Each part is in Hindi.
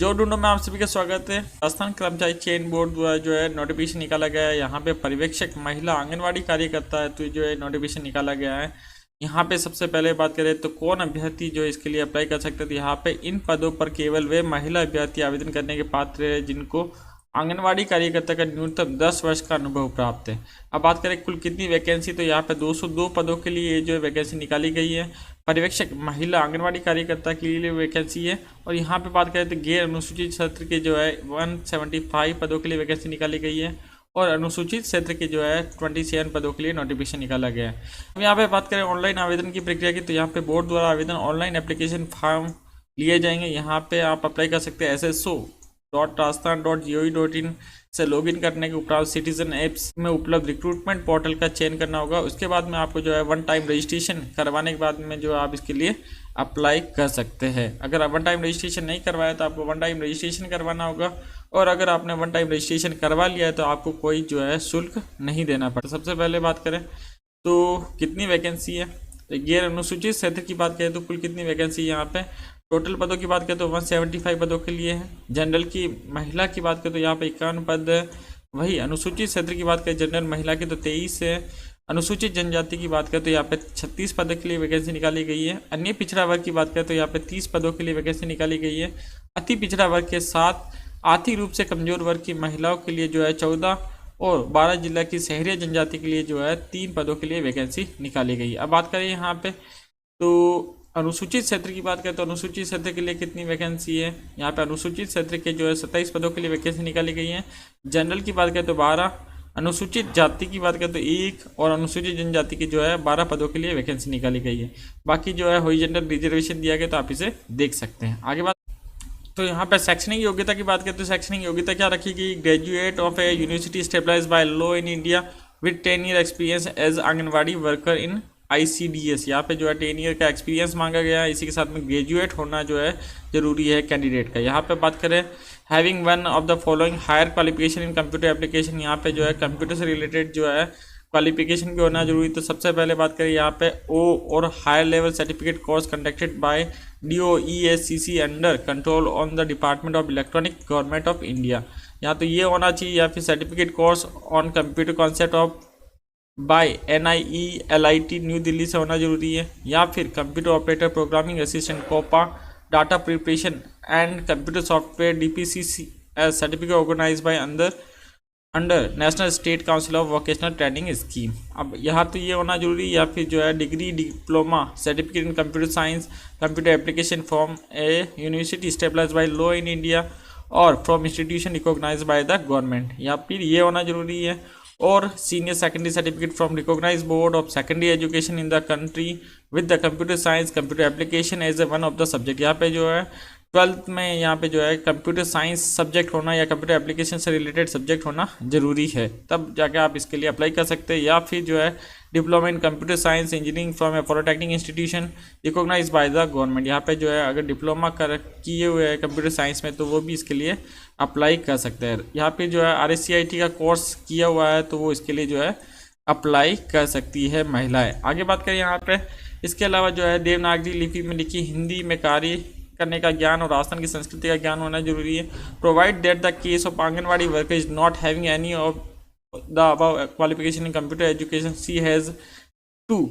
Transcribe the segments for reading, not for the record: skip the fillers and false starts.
जो ढूंढो में आप सभी का स्वागत है। राजस्थान कर्मचारी चयन बोर्ड द्वारा जो है नोटिफिकेशन निकाला गया है। यहाँ पे पर्यवेक्षक महिला आंगनवाड़ी कार्यकर्ता है तो जो है नोटिफिकेशन निकाला गया है। यहाँ पे सबसे पहले बात करें तो कौन अभ्यर्थी जो इसके लिए अप्लाई कर सकते हैं, तो यहाँ पे इन पदों पर केवल वे महिला अभ्यर्थी आवेदन करने के पात्र है जिनको आंगनवाड़ी कार्यकर्ता का न्यूनतम 10 वर्ष का अनुभव प्राप्त है। अब बात करें कुल कितनी वैकेंसी, तो यहाँ पे 202 पदों के लिए ये जो वैकेंसी निकाली गई है। पर्यवेक्षक महिला आंगनवाड़ी कार्यकर्ता के लिए वैकेंसी है। और यहाँ पे बात करें तो गैर अनुसूचित क्षेत्र के जो है 175 पदों के लिए वैकेंसी निकाली गई है और अनुसूचित क्षेत्र के जो है 27 पदों के लिए नोटिफिकेशन निकाला गया है। अब यहाँ पे बात करें ऑनलाइन आवेदन की प्रक्रिया की, तो यहाँ पे बोर्ड द्वारा आवेदन ऑनलाइन एप्लीकेशन फॉर्म लिए जाएंगे। यहाँ पे आप अप्लाई कर सकते हैं sso.rajasthan.gov.in से लॉगिन करने के उपरांत सिटीजन एप्स में उपलब्ध रिक्रूटमेंट पोर्टल का चयन करना होगा। उसके बाद में आपको जो है वन टाइम रजिस्ट्रेशन करवाने के बाद में जो आप इसके लिए अप्लाई कर सकते हैं। अगर आप वन टाइम रजिस्ट्रेशन नहीं करवाया तो आपको वन टाइम रजिस्ट्रेशन करवाना होगा, और अगर आपने वन टाइम रजिस्ट्रेशन करवा लिया है तो आपको कोई जो है शुल्क नहीं देना पड़ता। सबसे पहले बात करें तो कितनी वैकेंसी है, तो गैर अनुसूचित क्षेत्र की बात करें तो कुल कितनी वैकेंसी है। यहाँ पे टोटल पदों की बात करें तो 175 पदों के लिए है। जनरल की महिला की बात करें तो यहाँ पे 51 पद है। वही अनुसूचित क्षेत्र की बात करें जनरल महिला की तो 23 है। अनुसूचित जनजाति की बात करें तो यहाँ पे 36 पदों के लिए वैकेंसी निकाली गई है। अन्य पिछड़ा वर्ग की बात करें तो यहाँ पे 30 पदों के लिए वैकेंसी निकाली गई है। अति पिछड़ा वर्ग के साथ आर्थिक रूप से कमजोर वर्ग की महिलाओं के लिए जो है 14 और 12 जिला की शहरी जनजाति के लिए जो है 3 पदों के लिए वैकेंसी निकाली गई है। अब बात करें यहाँ पे तो अनुसूचित क्षेत्र की बात करें तो अनुसूचित क्षेत्र के लिए कितनी वैकेंसी है। यहाँ पे अनुसूचित क्षेत्र के जो है 27 पदों के लिए वैकेंसी निकाली गई है। जनरल की बात करें तो 12, अनुसूचित जाति की बात करें तो 1 और अनुसूचित जनजाति की जो है 12 पदों के लिए वैकेंसी निकाली गई है। बाकी जो है हॉरिजॉन्टल रिजर्वेशन दिया गया तो आप इसे देख सकते हैं। आगे बात तो यहाँ पर शैक्षणिक योग्यता की बात करें तो शैक्षणिक योग्यता क्या रखी गई, graduate of a university stabilised by law in India with 10 year experience as anganwadi worker in ICDS। यहाँ पे जो है 10 ईयर का एक्सपीरियंस मांगा गया है। इसी के साथ में ग्रेजुएट होना जो है जरूरी है कैंडिडेट का। यहाँ पे बात करें having one of the following higher qualification in computer application, यहाँ पे जो है कंप्यूटर से रिलेटेड जो है क्वालिफिकेशन भी होना जरूरी। तो सबसे पहले बात करें यहाँ पे ओ और higher level certificate course conducted by DOESCC under control on the department of electronic government of India. यहाँ तो ये होना चाहिए, या फिर certificate course on computer concept of by NIELIT New Delhi से होना जरूरी है, या फिर computer operator programming assistant COPA data preparation and computer software DPCC certificate organise by under national state council of vocational training scheme. अब यहाँ तो ये होना जरूरी, या फिर जो है degree diploma certificate in computer science computer application from a university stabilised by law in India और from institution recognised by the government, या फिर ये होना जरूरी है। और senior secondary certificate from recognised board of secondary education in the country with the computer science computer application as a one of the subject. यहाँ पे जो है 12th में यहाँ पे जो है कंप्यूटर साइंस सब्जेक्ट होना या कंप्यूटर एप्लीकेशन से रिलेटेड सब्जेक्ट होना जरूरी है, तब जाके आप इसके लिए अप्लाई कर सकते हैं। या फिर जो है diploma in computer science engineering from a polytechnic institution recognise by the government. यहाँ पे जो है अगर डिप्लोमा किए हुए हैं कंप्यूटर साइंस में तो वो भी इसके लिए अप्लाई कर सकते हैं। यहाँ पे जो है RSCIT का कोर्स किया हुआ है तो वो इसके लिए जो है अप्लाई कर सकती है महिलाएं। आगे बात करें यहाँ पे इसके अलावा जो है देवनागरी लिपि में लिखी हिंदी में कार्य करने का ज्ञान और राजस्थान की संस्कृति का ज्ञान होना जरूरी है। Provide that the case of anganwadi worker is not having any of the above qualification in computer education she has to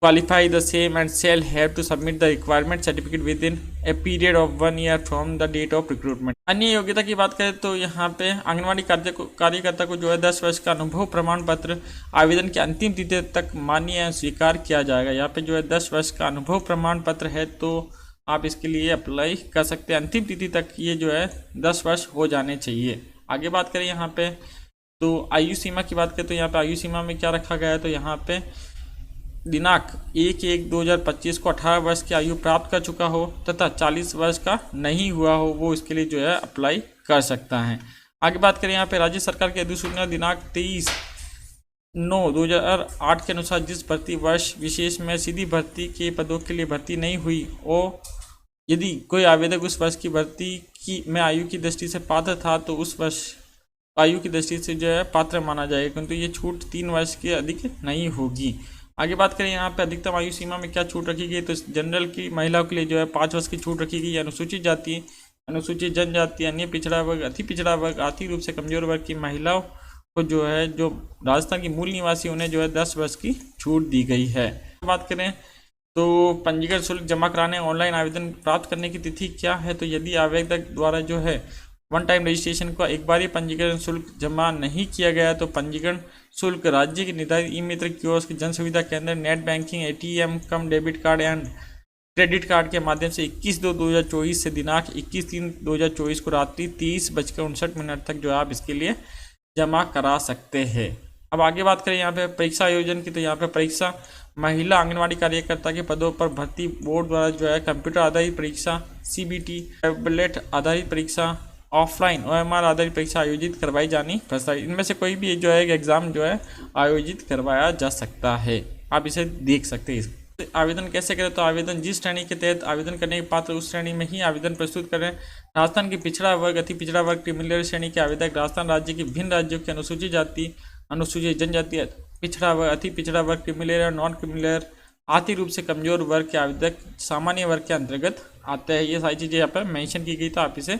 qualify the same and shall have to submit the requirement certificate within a period of 1 year from the date of recruitment। अन्य योग्यता की बात करें तो यहाँ पे आंगनवाड़ी कार्यकर्ता को जो है 10 वर्ष का अनुभव प्रमाण पत्र आवेदन की अंतिम तिथि तक मान्य एवं स्वीकार किया जाएगा। यहाँ पे जो है 10 वर्ष का अनुभव प्रमाण पत्र है तो आप इसके लिए अप्लाई कर सकते हैं। अंतिम तिथि तक ये जो है 10 वर्ष हो जाने चाहिए। आगे बात करें यहाँ पे तो आयु सीमा की बात करें तो यहाँ पे आयु सीमा में क्या रखा गया है, तो यहाँ पे दिनांक 1/1/2025 को 18 वर्ष की आयु प्राप्त कर चुका हो तथा 40 वर्ष का नहीं हुआ हो वो इसके लिए जो है अप्लाई कर सकता है। आगे बात करें यहाँ पे राज्य सरकार के अधिसूचना दिनांक 23/9/2008 के अनुसार जिस भर्ती वर्ष विशेष में सीधी भर्ती के पदों के लिए भर्ती नहीं हुई और यदि कोई आवेदक उस वर्ष की भर्ती की में आयु की दृष्टि से पात्र था तो उस वर्ष आयु की दृष्टि से जो है पात्र माना जाएगा, किंतु ये छूट 3 वर्ष के अधिक नहीं होगी। आगे बात करें यहाँ पे अधिकतम आयु सीमा में क्या छूट रखी गई, तो जनरल की महिलाओं के लिए जो है 5 वर्ष की छूट रखी गई। अनुसूचित जाति अनुसूचित जनजाति, अन्य पिछड़ा वर्ग, अति पिछड़ा वर्ग, आर्थिक रूप से कमजोर वर्ग की महिलाओं को जो है, जो राजस्थान की मूल निवासी, उन्हें जो है 10 वर्ष की छूट दी गई है। बात करें तो पंजीकरण शुल्क जमा कराने ऑनलाइन आवेदन प्राप्त करने की तिथि क्या है? तो यदि आवेदक द्वारा जो है वन टाइम रजिस्ट्रेशन का एक बार ही पंजीकरण शुल्क जमा नहीं किया गया तो पंजीकरण शुल्क राज्य के निर्धारित ई मित्र कियोस्क, जन सुविधा केंद्र, net banking, ATM come debit card and credit card के माध्यम से 21/2/2024 से दिनांक 21/3/2024 को रात्रि 30:59 तक जो है आप इसके लिए जमा करा सकते हैं। अब आगे बात करें यहाँ पे परीक्षा आयोजन की, तो यहाँ पे परीक्षा महिला आंगनवाड़ी कार्यकर्ता के पदों पर भर्ती बोर्ड द्वारा जो है कंप्यूटर आधारित परीक्षा, सीबीटी, टैबलेट आधारित परीक्षा, ऑफलाइन ओएमआर आधारित परीक्षा आयोजित करवाई जानी प्रस्तावित। इनमें से कोई भी जो है एग्जाम जो है आयोजित करवाया जा सकता है। आप इसे देख सकते हैं। आवेदन कैसे करें? तो आवेदन जिस श्रेणी के तहत आवेदन करने के पात्र उस श्रेणी में ही आवेदन प्रस्तुत करें। राजस्थान के पिछड़ा वर्ग, अति पिछड़ा वर्ग, क्रिमिनल श्रेणी के आवेदक राजस्थान राज्य के भिन्न राज्यों के अनुसूचित जाति, अनुसूचित जनजाति, पिछड़ा वर्ग, अति पिछड़ा वर्ग, क्रिमिनल और नॉन क्रिमिनल, आर्थिक रूप से कमजोर वर्ग के आवेदक सामान्य वर्ग के अंतर्गत आते हैं। ये सारी चीज़ें यहाँ पर मेंशन की गई, तो आप इसे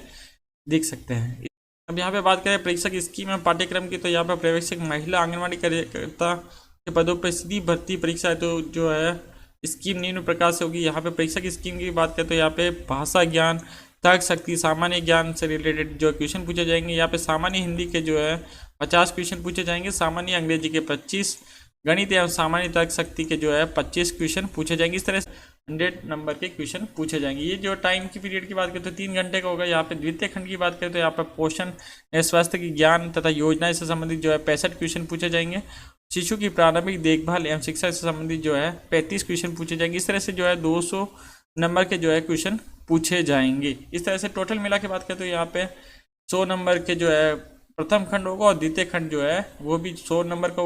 देख सकते हैं। अब यहाँ पे बात करें परीक्षा की स्कीम एवं पाठ्यक्रम की, तो यहाँ पर पर्यवेक्षक महिला आंगनवाड़ी कार्यकर्ता के पदों पर सीधी भर्ती परीक्षा है, तो जो है स्कीम निम्न प्रकार से होगी। यहाँ पे परीक्षा की स्कीम की बात करें तो यहाँ पे भाषा ज्ञान, तर्क शक्ति, सामान्य ज्ञान से रिलेटेड जो क्वेश्चन पूछे जाएंगे। यहाँ पे सामान्य हिंदी के जो है 50 क्वेश्चन पूछे जाएंगे, सामान्य अंग्रेजी के 25, गणित एवं सामान्य तर्क शक्ति के जो है 25 क्वेश्चन पूछे जाएंगे। इस तरह से 100 नंबर के क्वेश्चन पूछे जाएंगे। ये जो टाइम की पीरियड की बात करें तो 3 घंटे का होगा। यहाँ पे द्वितीय खंड की बात करें तो यहाँ पर पोषण, स्वास्थ्य की ज्ञान तथा योजनाएं से संबंधित जो है 65 क्वेश्चन पूछे जाएंगे। शिशु की प्रारंभिक देखभाल एवं शिक्षा से संबंधित जो है 35 क्वेश्चन पूछे जाएंगे। इस तरह से जो है 200 नंबर के जो है क्वेश्चन पूछे जाएंगे। इस तरह से टोटल मिला के बात करें तो यहाँ पे 100 नंबर के जो है प्रथम खंड होगा और द्वितीय खंड जो है वो भी 100 नंबर का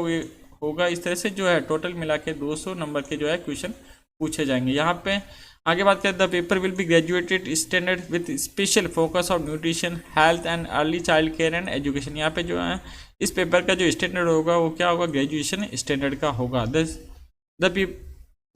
होगा। इस तरह से जो है टोटल मिला के 200 नंबर के जो है क्वेश्चन पूछे जाएंगे। यहाँ पे आगे बात करें, the paper will B graduated standard with special focus on nutrition, health and early child care and education. यहाँ पे जो है इस पेपर का जो स्टैंडर्ड होगा वो क्या होगा? ग्रेजुएशन स्टैंडर्ड का होगा।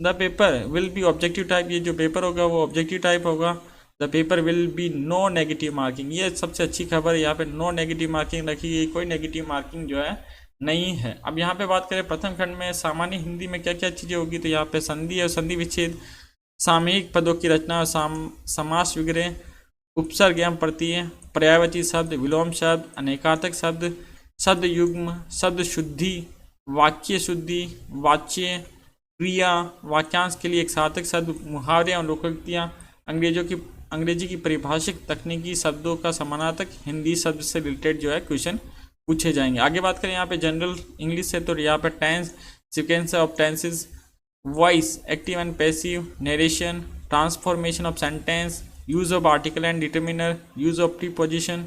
The paper will be objective type. ये जो पेपर होगा वो ऑब्जेक्टिव टाइप होगा। The paper will be no negative marking. ये सबसे अच्छी खबर है, यहाँ पे नो नेगेटिव मार्किंग रखी गई, कोई नेगेटिव मार्किंग जो है नहीं है। अब यहाँ पे बात करें प्रथम खंड में सामान्य हिंदी में क्या क्या चीज़ें होगी, तो यहाँ पे संधि और संधि विच्छेद, सामयिक पदों की रचना और समास विग्रह, उपसर्ग एवं प्रत्यय, पर्यायवाची शब्द, विलोम शब्द, अनेकार्थक शब्द, शब्द युग्म, शब्द शुद्धि, वाक्य शुद्धि, वाच्य, क्रिया, वाक्यांश के लिए एक सार्थक शब्द, मुहावरे और लोकोक्तियाँ, अंग्रेजी की परिभाषिक तकनीकी शब्दों का समानार्थक हिंदी शब्द से रिलेटेड जो है क्वेश्चन पूछे जाएंगे। आगे बात करें यहाँ पे जनरल इंग्लिश से, तो यहाँ पे tense, sequence of tenses, voice, active and passive, narration, transformation of sentence, use of article and determiner, use of preposition,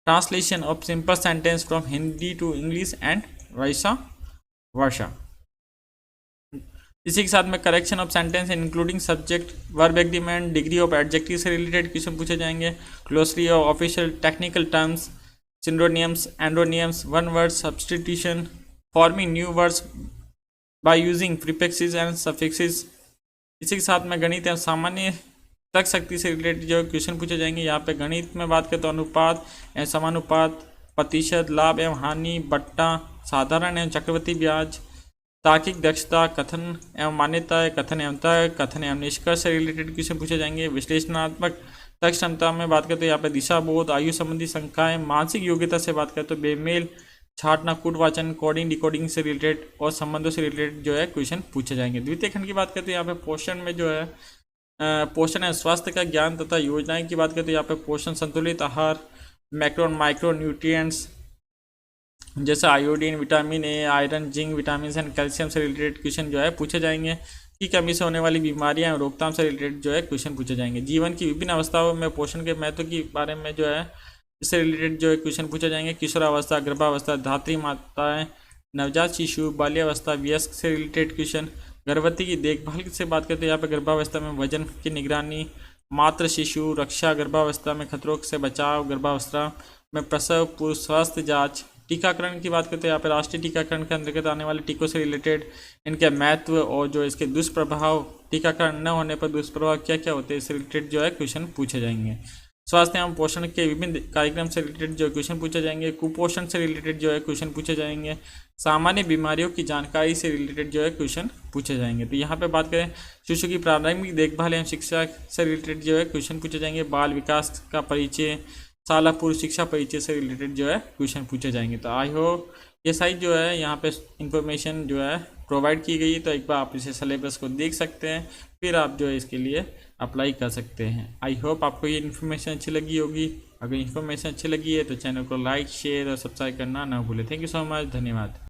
translation of simple sentence from Hindi to English and vice versa. इसी के साथ में correction of sentence including subject, verb agreement, degree of adjective से रिलेटेड क्वेश्चन पूछे जाएंगे। Glossary of official technical terms, synonyms, antonyms, one word substitution, forming new words by using prefixes and suffixes. इसी के साथ में गणित एवं सामान्य तर्क शक्ति से रिलेटेड जो क्वेश्चन पूछे जाएंगे। यहाँ पे गणित में बात करें तो अनुपात एवं समानुपात, प्रतिशत, लाभ एवं हानि, बट्टा, साधारण एवं चक्रवर्ती ब्याज, तार्किक दक्षता, कथन एवं मान्यता, कथन एवं तर्क, कथन एवं निष्कर्ष से रिलेटेड क्वेश्चन पूछे जाएंगे। विश्लेषणात्मक तर्क क्षमता में बात करें तो यहाँ पे दिशा बोध, आयु संबंधी शंकाएं, मानसिक योग्यता से बात करें तो बेमेल, छाटना, कूटवाचन, कोडिंग, डिकोडिंग से रिलेटेड और संबंधों से रिलेटेड जो है क्वेश्चन पूछे जाएंगे। द्वितीय खंड की बात करें तो यहाँ पे पोषण में जो है पोषण एवं स्वास्थ्य का ज्ञान तथा योजनाएं की बात करें तो यहाँ पे पोषण, संतुलित आहार, मैक्रो और माइक्रो न्यूट्रिएंट्स जैसे iodine, vitamin A, iron, zinc, vitamin and calcium से रिलेटेड क्वेश्चन जो है पूछे जाएंगे। की कमी से होने वाली बीमारियां और रोकथाम से रिलेटेड जो है क्वेश्चन पूछे जाएंगे। जीवन की विभिन्न अवस्थाओं में पोषण के महत्व के बारे में जो है इससे रिलेटेड जो है क्वेश्चन पूछे जाएंगे। किशोरावस्था, गर्भावस्था, धात्री माताएं, नवजात शिशु, बाल्यावस्था, वयस्क से रिलेटेड क्वेश्चन। गर्भवती की देखभाल से बात करते हैं यहाँ पे गर्भावस्था में वजन की निगरानी, मातृ शिशु रक्षा, गर्भावस्था में खतरों से बचाव, गर्भावस्था में प्रसव पूर्व स्वास्थ्य जाँच। टीकाकरण की बात करते हैं यहाँ पे राष्ट्रीय टीकाकरण के अंतर्गत आने वाले टीकों से रिलेटेड इनके महत्व और जो इसके दुष्प्रभाव, टीकाकरण न होने पर दुष्प्रभाव क्या क्या होते हैं इससे रिलेटेड जो है क्वेश्चन पूछे जाएंगे। स्वास्थ्य एवं पोषण के विभिन्न कार्यक्रम से रिलेटेड जो क्वेश्चन पूछे जाएंगे, कुपोषण से रिलेटेड जो है क्वेश्चन पूछे जाएंगे, सामान्य बीमारियों की जानकारी से रिलेटेड जो है क्वेश्चन पूछे जाएंगे। तो यहाँ पे बात करें शिशु की प्रारंभिक देखभाल एवं शिक्षा से रिलेटेड जो है क्वेश्चन पूछे जाएंगे, बाल विकास का परिचय, शाला पूर्व शिक्षा परिचय से रिलेटेड जो है क्वेश्चन पूछे जाएंगे। तो आई होप ये साइट जो है यहाँ पे इंफॉर्मेशन जो है प्रोवाइड की गई है, तो एक बार आप इसे सिलेबस को देख सकते हैं, फिर आप जो है इसके लिए अप्लाई कर सकते हैं। आई होप आपको ये इन्फॉर्मेशन अच्छी लगी होगी। अगर इन्फॉर्मेशन अच्छी लगी है तो चैनल को लाइक, शेयर और सब्सक्राइब करना ना भूलें। थैंक यू सो मच, धन्यवाद।